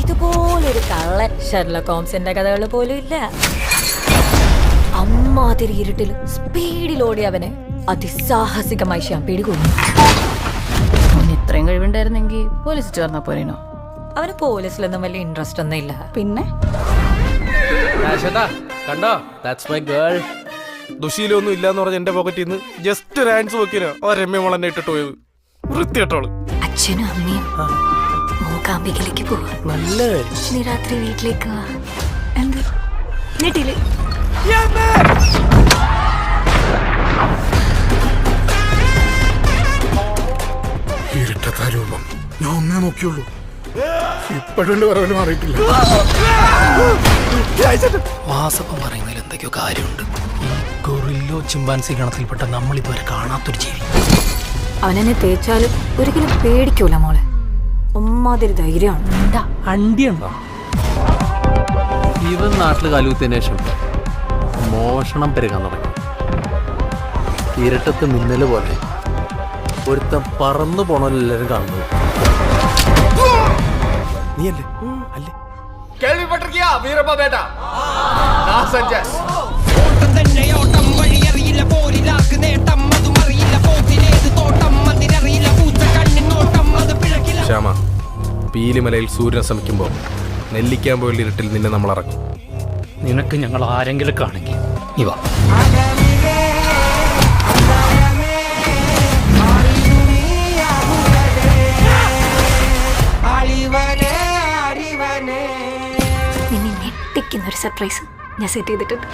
ഇതുപോലൊരു കള്ളൻ ഷെർലക് ഹോംസിന്റെ കഥകൾ പോലും ഇല്ല. അമ്മാതിരി ഇരുട്ടിൽ സ്പീഡിൽ ഓടിയവനെ അതിസാഹസികമായി ശ്യാം പിടികൊണ്ടു. ഇത്രയും കഴിവുണ്ടായിരുന്നെങ്കിൽ പോലീസ് ചേർന്നാ പോരേനോ? അവന് പോലീസിലൊന്നും വലിയ ഇൻട്രസ്റ്റ് ഒന്നും ഇല്ല. പിന്നെ കണ്ടോ, ദാറ്റ്സ് മൈ ഗേൾ. ദുശീലൊന്നും ഇല്ലാന്ന് പറഞ്ഞ എന്റെ പോക്കറ്റിൽ നിന്ന് ജസ്റ്റ് ഒരു ആൻസ് വെക്കിനോ ആ രമ്യ മോളെന്നെ ഇട്ടിട്ട് പോയത്. വൃത്തികെട്ടോള്. അച്ഛനും അമ്മയും മൂകാംബികയിലേക്ക് പോവാ. നല്ല നീ രാത്രി വീട്ടിലേക്ക് വാ. എന്ത് നീട്ടില് ഇരട്ടത്താരൂപം ഞാൻ ഒന്നേ നോക്കിയുള്ളൂ. ഇപ്പോഴും എന്റെ വരവിന് മാറിയിട്ടില്ല. വാസപ്പം പറയുന്നതിൽ എന്തൊക്കെയോ കാര്യമുണ്ട്. ഈ ഗൊറില്ലോ ചിമ്പാൻസി ഗണത്തിൽപ്പെട്ട നമ്മൾ ഇതുവരെ കാണാത്തൊരു ജീവി. അവനെന്നെ തേച്ചാലും ഒരിക്കലും പേടിക്കൂല മോളെ. ഒമ്മാതിരി ധൈര്യമാണ്. എന്താ അണ്ടിയുണ്ടോ? ഇവൻ നാട്ടിൽ കാലുകുത്തിയതിനു ശേഷം മോഷണം പെരുകാൻ തുടങ്ങി. ഇരട്ടത്ത് മിന്നല് പോലെ ഒരുത്തം പറന്നു പോണെല്ലാരും കാണുന്നത്. നീയല്ലേ അല്ലേ? കേൾവിപ്പെട്ടിരിക്കുക വീരപ്പ ബേട്ട. ശ്യാമ, പീലിമലയിൽ സൂര്യൻ ശ്രമിക്കുമ്പോൾ നെല്ലിക്കാമ്പോയിൽ ഇരുട്ടിൽ നിന്നെ നമ്മൾ ഇറക്കും. നിനക്ക് ഞങ്ങൾ ആരെങ്കിലും കാണെങ്കിൽ ഇവ നിന്നെ ഞെട്ടിക്കുന്ന ഒരു സർപ്രൈസ് ഞാൻ സെറ്റ് ചെയ്തിട്ടുണ്ട്.